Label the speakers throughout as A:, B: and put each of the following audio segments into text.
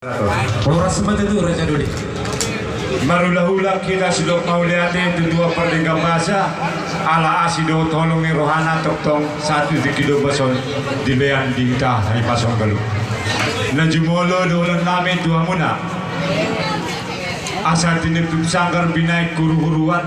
A: Oras mata tu Raja Duli.
B: Marulah-ulah kita sudah mau lihat itu dua perlengkap bahasa ala asido tolongi rohana toktong satu di kido basol di bean dingta hari pasong galu. Najumolo dolan namin dua muna. Asa tinip sanggar binay kuru-kuruan.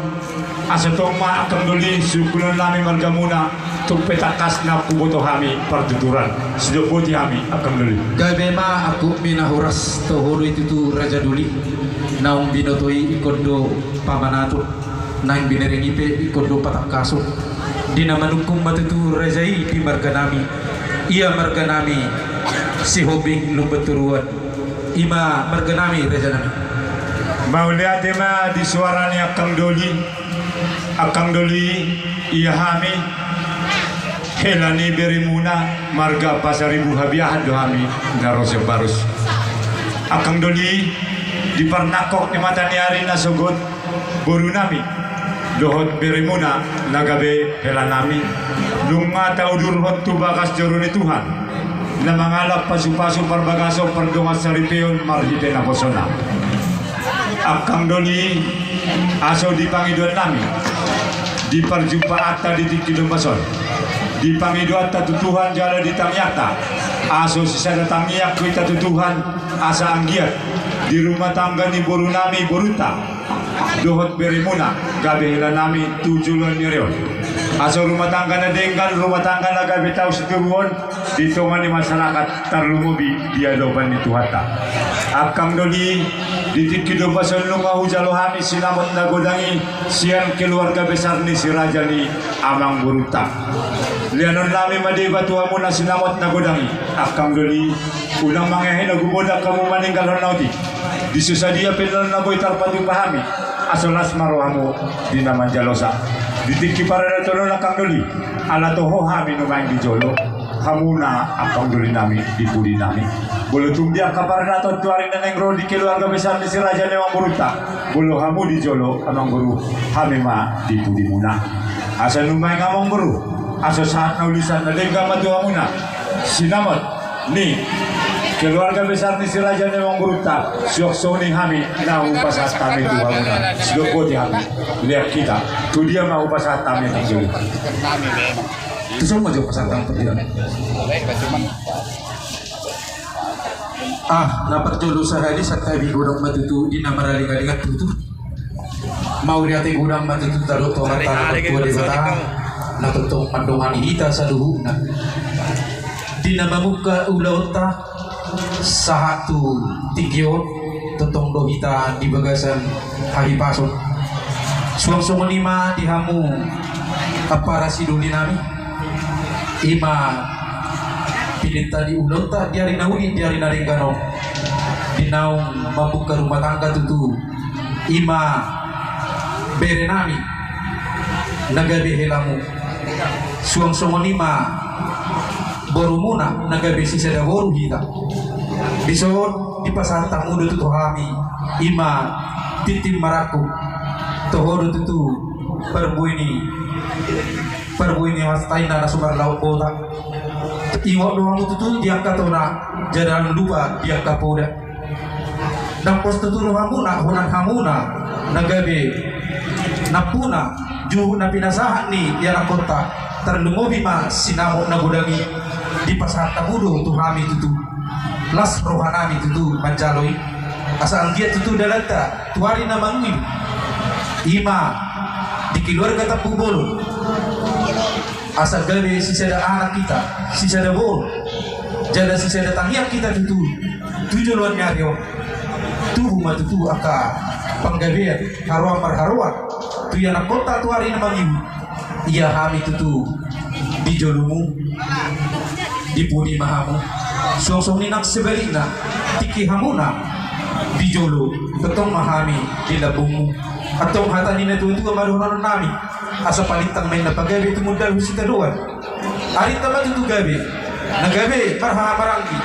B: Asa toma akan duli sukulan namin marga muna. Tuk petakas na kuboto kami pertuturan. Sudah putih kami akan duli.
A: Gabe ma aku minahuras toholo itu tu Raja Duli. Naung binotoi ikondo pamanato. Naing binerengipe ikondo patak kaso. Di nama nukum matutu Rajai di marga nami. Ia marga nami si hobing lumbeturuan. Ima marga nami Raja nami.
B: Mau lihat ma di suaranya Akang Doli. Akang Doli iya kami. Helani beri muna marga pasaribu habiahan do kami naros barus. Akang Doli di parnakok ni mata ni hari nasogot boru nami dohot beri muna nagabe hela nami lunga taudur hot tu bakas joruni Tuhan na mangalap pasu-pasu parbagaso pardungas saripeon marhite na posona. Akang Doli aso di pangidon nami di perjumpaan tadi di Kidomason di pangidon tatutuhan jala di Tangyata aso sisa datang iyak kita tutuhan asa anggiat di rumah tangga ni boru nami boruta dohot beri muna gabe hila nami tujulan nyerion aso rumah tangga na denggal rumah tangga na gabe tau situruon ditongan di masyarakat tarlumubi dia doban ni Tuhata. Akang Doli di Kidomason lunga hujalo kami sinamot na godangi siang keluarga besar ni si Raja ni Amang Boruta. Lianon nami madiba tuwa mo na sinamot na godangi. Akang Doli unang mangyahin na gumoda kamu maninggal honauti. Di susadia pinal na boy tarpati pahami. Asolas marohamo di naman jalosa. Di tiki para na tulong Akang Doli. Ala toho kami numain di jolo. Hamuna Akang Doli nami di pudi nami. Bolo tumbiak kapar nato tuaring na nengro di keluarga besar ni si Raja ni Amang Boruta. Bolo hamu di jolo Amang Guru kami ma di pudi muna. Asa numain Amang Guru. Asa saat na ulisan na dengga matuwa muna. Sinamot ni keluarga besar ni si Raja ni Amang Boruta. Syok-soning kami na upasat kami tuwa muna. Sidokoti kami. Lihat kita. Tu dia ma upasat kami di jolo.
A: Itu semua jauh pasang perdian. Dapat jolo sehari saat kami gudang matutu di nama raling-ralingan tutu. Mau lihat gudang matutu taruh tomat taruh tua di batang. Natutong pandongan hita sa duhuna. Di nama muka ulauta sahatu tigyo tutong dohita di bagasan hahipason. Suang-suang lima dihamu apa rasiduli nami. Ima pinita di ulauta diari nauni diari naringgano. Di naung membuka rumah tangga tutu. Ima bere nami nagabe helamu. Suang-suang lima boru muna nagabe sisa da boru hita. Bisod di pasar tamu do tutu kami ima titim maraku tohodo tutu perbuini wastai na sumber laut kota. Iwak doang tutu diangkat na jalan lupa diangkat poda. Dan pos tutu hamuna hunan hamuna nagabe napuna juhu na pinasahan ni yana kota terlumobi ma sinamot na gudangi di pasar tamudo tu kami tutu las rohanami tutu manjaloi asal dia tutu dalata tuari na mangi ima di keluarga tapubolo asal gabe sisa da anak kita sisa da bol jada sisa da tangyak kita tutu tujuh luar nyaryo tubuh ma tutu aka panggabean haruan marharuan tu yana kota tuari na mangi iya kami tutu di jolumu di pudi mahamu song-song ninak sebaliknya tiki hamuna di jolo tetong mahami di labungmu atong hata ni na tutu kamarunan nami asa palitang may napagabi tumudal husita luar ari tama tutu gabi nagabi marhamarangki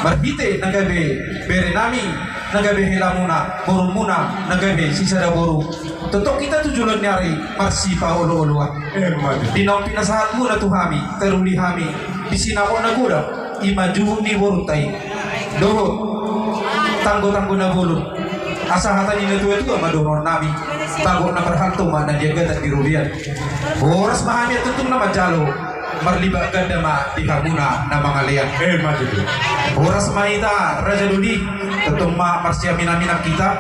A: marbite nagabi bere nami nagabi hilamuna borumuna nagabi sisa da boru Tentu kita tujuan nyari marsipa olo-oloan. Dinong pinasahat mo na tuhami, teruli hami, di sinamon na gura, imaju ni borutai. Dohot, tanggo-tanggo na bulong. Asahatan nila tua madonon nami bago na perhanto man na dia gatat di rubian. Oras mahami at tutong na majalo marliba ganda ma di hamuna na mga liyan.
B: Mati tu.
A: Oras mahita Raja Dudi tutong ma marsiamin-aminang kita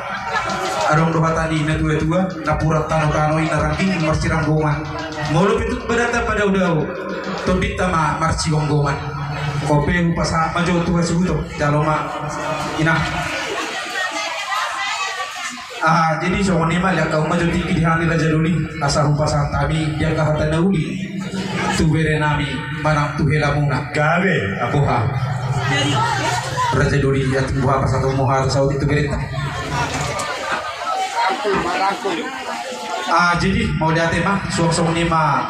A: arong dohatani na tua-tua na purat tano-tanoy na rangking marsiranggongan. Molo pitut badata pada udaw tondita ma marsiranggongan. Kope upasa majo tua subuto jalo ma ina. Jadi so ni mal yang kau maju tinggi di hari Raja Duli asal rupa santami yang kahatan nauli tu bere nami manam tu hela muna
B: Gabe.
A: aku ha Raja Duli ya buah pas satu moha atau saudi tu bere jadi mau lihat mah suang ni mah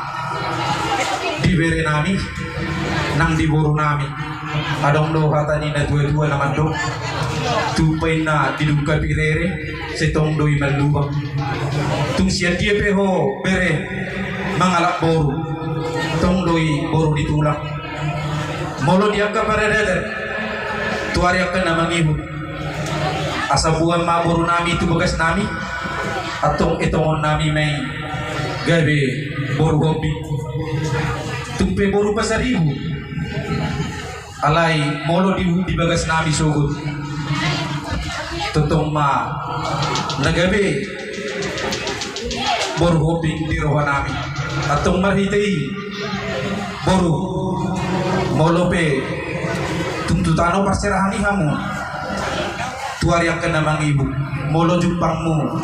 A: di bere nami nang di boru nami adong do hatani na dua-dua naman do tupay na diluka pirere setong doi malubang tung siya dia peho bere mangalak boru tong doi boru ditulak molo dia ka pareder tuari akan nama ngihu asa buang ma boru nami itu begas nami atong itongon nami may gabe boru hobi tumpe boru pasaribu alay molo di bagas nami sugod tutong ma nagabi boru hoping di roha nami atong marhitay boru molope tuntutano parsirahani hamu tuari ang kanamang ibu molo jupang mo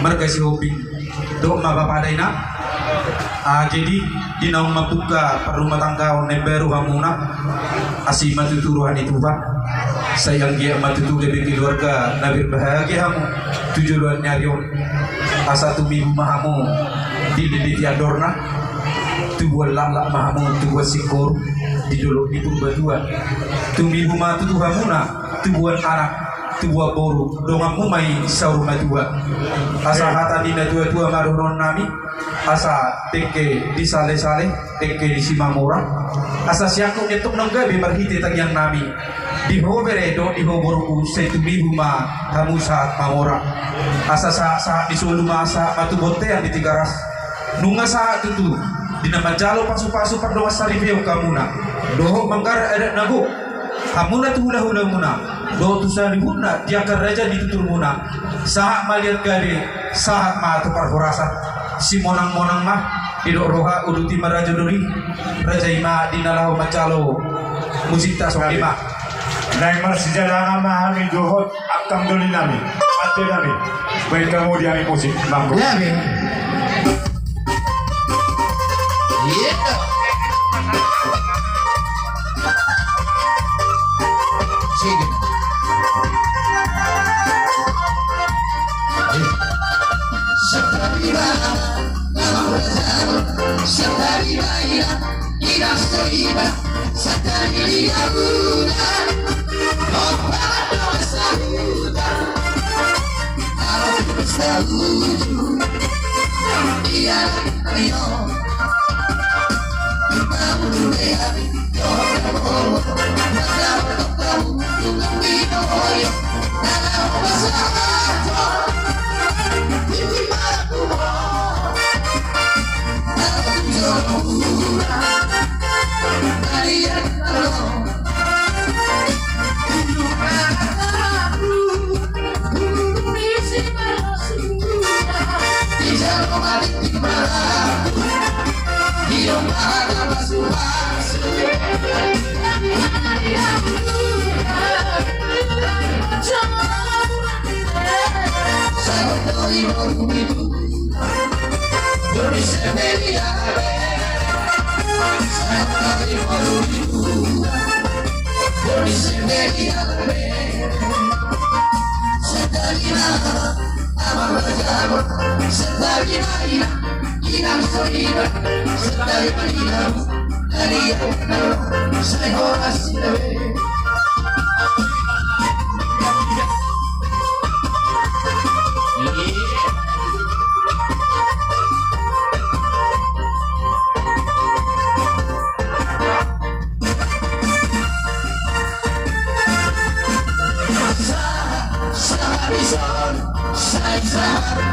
A: marga si hoping do mapapaday na jadi dinaw mabuka rumah tangga na baru hamuna asi matuturuhan itu Pak sayang dia matutu lebih keluarga nabi bahagia hamu tujuan nyarion asa tumi mahamu di tiadorna tubuan lalak mahamu tubuan sikor di dulu di berdua tumi rumah tutu hamuna tubuan anak tubuan boru dongang umai sauruma tua asa hata dina tua marunon nami asa teke di sale-sale teke di simamura asa siako nyetok nang gabi marhite tagyang nami di ho beredo di ho boru se tumi huma hamu saat mamora asa saat di sulu masa batu bote yang di tigaras nunga saat itu dina majalo pasu-pasu pardoa sarifeu kamuna doho manggar ada nago hamuna tu hula-hula muna do tu salihuna dia akan raja ditutur muna saat malihat gabi saat ma tu parhorasa si monang-monang mah idok roha uduti maraja duri raja ima dinalau macalo musita soalima
B: Naik marsijalangan mahami dohot akang doli nami mati nami baik kamu di ami musik mangko
C: Ya, Bim. Iya. Sige. Habisar, sa